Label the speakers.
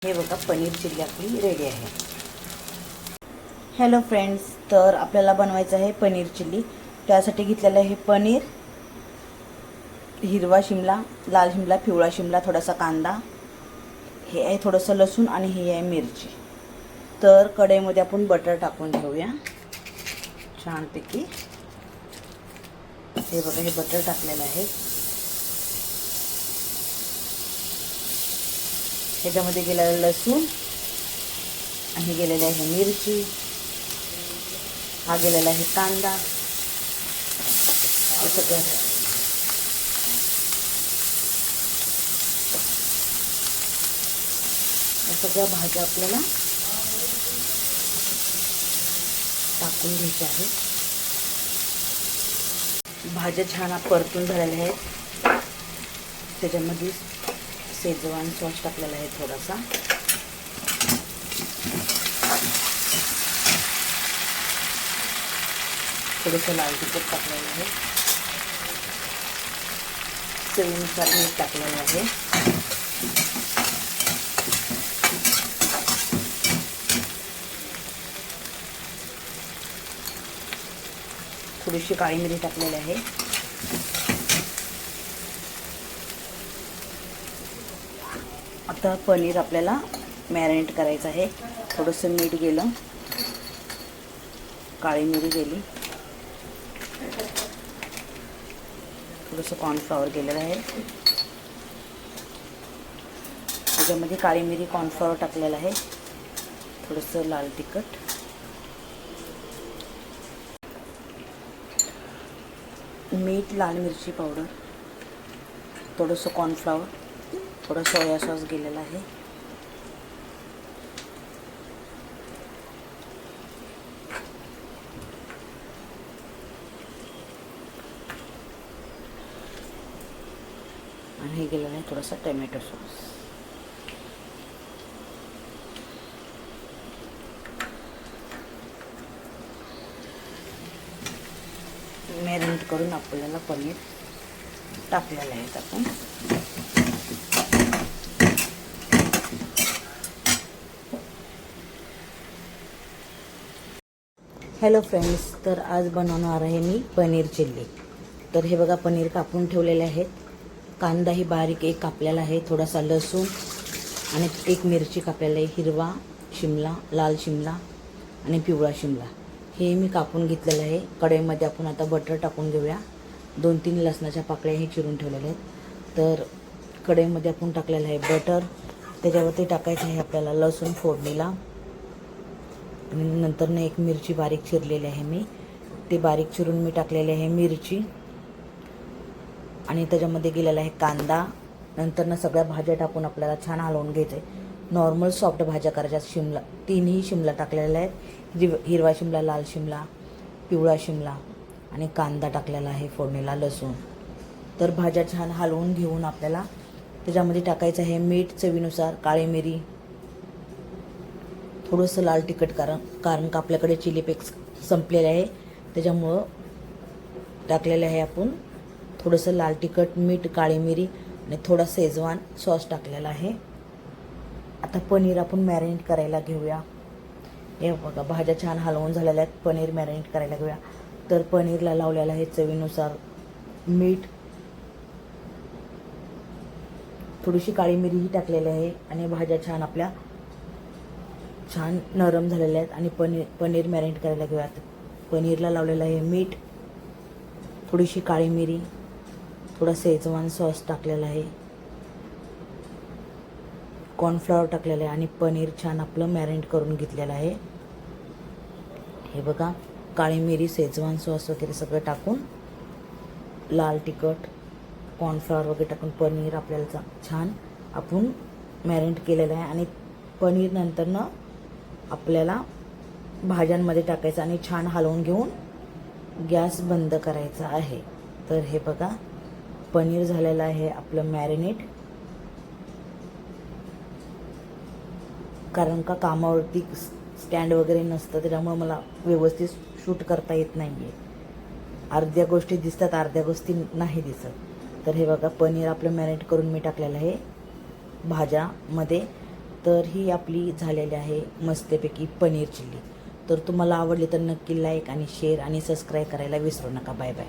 Speaker 1: हे बघा पनीर चिल्ली आपली रेडी आहे। हॅलो फ्रेंड्स, तर आपल्याला बनवायचं आहे पनीर चिल्ली। त्यासाठी घेतलेलं आहे पनीर, हिरवा शिमला, लाल शिमला, पिवळा शिमला, थोडासा कांदा, हे आहे थोडंसं लसूण आणि हे आहे मिरची। तर कढईमध्ये आपण बटर टाकून घेऊया छानपैकी। हे बघा, हे बटर टाकलेलं आहे। ह्याच्यामध्ये गेलेलं लसूण आणि गेलेलं आहे मिरची, हा गेलेला आहे कांदा, हे सगळ्या भाज्या आपल्याला टाकून घ्यायच्या आहेत। भाज्या छान परतून झालेल्या आहेत। त्याच्यामध्ये शेजवान सॉस टाकलेला आहे थोडासा, थोडंसं लाल तिखट टाकलेलं आहे, चवीनुसार मीठ टाकलेलं आहे, थोडीशी काळी मिरी टाकलेली आहे। आता पनीर आपल्याला मॅरिनेट करायचं आहे। थोडंसं मीठ गेलं, काळी मिरी गेली, थोडंसं कॉर्नफ्लॉवर गेलेलं आहे। त्याच्यामध्ये काळी मिरी, कॉर्नफ्लॉवर टाकलेलं आहे, थोडंसं लाल तिखट, मीठ, लाल मिरची पावडर, थोडंसं कॉर्नफ्लॉवर, थोडं सोया सॉस गेलेला आहे। आणि हे गेलेलं आहे थोडासा टोमॅटो सॉस। मॅरिनेट करून आपल्याला पनीर टाकलेलं आहे आपण। हॅलो फ्रेंड्स, तर आज बनवणार आहे मी पनीर चिल्ली। तर हे बघा, पनीर कापून ठेवलेले आहेत, कांदा ही बारीक एक कापलेला आहे, थोडासा लसूण आणि एक मिरची कापलेला आहे, हिरवा शिमला, लाल शिमला आणि पिवळा शिमला हे मी कापून घेतलेलं आहे। कढईमध्ये आपण आता बटर टाकून घेऊया। 2-3 लसणाच्या पाकळ्या हे चिरून ठेवलेल्या आहेत। तर कढईमध्ये आपण टाकलेलं आहे बटर, त्याच्यावरती टाकायचं आहे आपल्याला लसूण फोडणीला, आणि नंतर एक मिरची बारीक चिरलेली आहे मी, ते बारीक चिरून मी टाकलेली आहे मिरची, आणि त्याच्यामध्ये गेलेला आहे कांदा। नंतर सगळ्या भाज्या टाकून आपल्याला छान हलवून घ्यायचं आहे। नॉर्मल सॉफ्ट भाज्या करायच्या। शिमला, 3ही शिमला टाकलेल्या आहेत, हिरवा शिमला, लाल शिमला, पिवळा शिमला आणि कांदा टाकलेला आहे फोडणीला, लसूण। तर भाज्या छान हलवून घेऊन आपल्याला त्याच्यामध्ये टाकायचं आहे मीठ चवीनुसार, काळी मिरी, थोडंसं लाल तिखट, कारण का आपल्याकडे चिली फ्लेक्स संपलेले आहे, त्याच्यामुळं टाकलेलं आहे आपण थोडंसं लाल तिखट, मीठ, काळी मिरी आणि थोडा शेजवान सॉस टाकलेला आहे। आता पनीर आपण मॅरिनेट करायला घेऊया। हे बघा, भाज्या छान हलवून झालेल्या आहेत, पनीर मॅरिनेट करायला घेऊया। तर पनीरला लावलेलं आहे चवीनुसार मीठ, थोडीशी काळी मिरीही टाकलेली आहे, आणि भाज्या छान आपल्या छान नरम झालेल्या आहेत। आणि पनीर मॅरिनेट करायला घेऊया। पनीरला लावलेलं आहे मीठ, थोडीशी काळी मिरी, थोडा शेजवान सॉस टाकलेला आहे, कॉर्नफ्लॉवर टाकलेलं आहे, आणि पनीर छान आपलं मॅरिनेट करून घेतलेलं आहे। हे बघा, काळी मिरी, शेजवान सॉस वगैरे सगळं टाकून, लाल तिखट, कॉर्नफ्लॉवर वगैरे टाकून पनीर आपल्याला छान आपण मॅरिनेट केलेलं आहे। आणि पनीर नंतरनं आपल्याला भाज्यांमध्ये टाकायचं आणि छान हलवून घेऊन गॅस बंद करायचा आहे। तर हे बघा, पनीर झालेलं आहे आपलं मॅरिनेट। कारण का कामावरती स्टँड वगैरे नसतं, त्याच्यामुळे मला व्यवस्थित शूट करता येत नाही आहे। अर्ध्या गोष्टी दिसतात, अर्ध्या गोष्टी नाही दिसत। तर हे बघा, पनीर आपलं मॅरिनेट करून मी टाकलेलं आहे भाज्यामध्ये, तर ही आपली झालेली आहे मस्तपैकी पनीर चिल्ली. तर तुम्हाला आवडली तर नक्की लाईक आणि शेअर आणि सबस्क्राईब करायला विसरू नका. Bye bye.